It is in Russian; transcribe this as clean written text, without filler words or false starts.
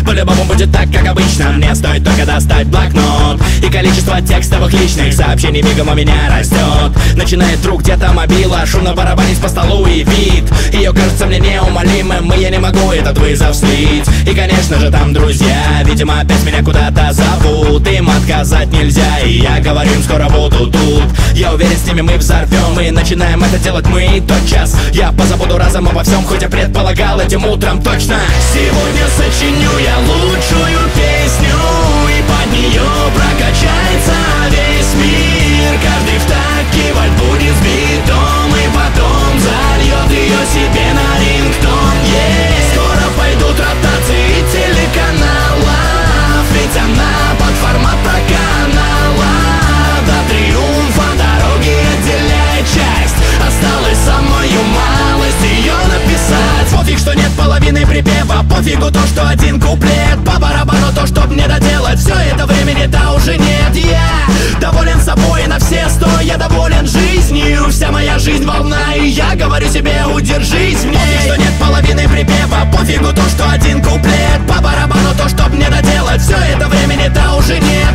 По-любому будет так, как обычно. Мне стоит только достать блокнот, и количество текстовых личных сообщений мигом у меня растет. Начинает вдруг где-то мобила шумно барабанить по столу, и вид ее кажется мне неумолимым, и я не могу этот вызов слить. И конечно же там друзья, видимо опять меня куда-то зовут. Им отказать нельзя, и я говорю им, скоро буду тут. Я уверен, с ними мы взорвем, и начинаем это делать мы тотчас. Я позабуду разом обо всем, хоть я предполагал этим утром точно. Сегодня сочиню я лучшую песню, и под нее прокачается весь мир. Каждый в такт кивать будет с битом, и потом зальет ее себе на рингтон. Скоро пойдут ротации телеканалов, ведь она под формат проканала. До триумфа дороги отделяет часть, осталось самую малость ее написать. Пофиг, что нет половины припева, пофигу то, что один куплет. По барабану то, чтоб мне доделать, все это времени-то уже нет. Я доволен собой на все 100, я доволен жизнью. Вся моя жизнь волна, и я говорю себе, удержись в ней. Пофиг, что нет половины припева, пофигу то, что один куплет. По барабану то, чтоб мне доделать, все это времени-то уже нет.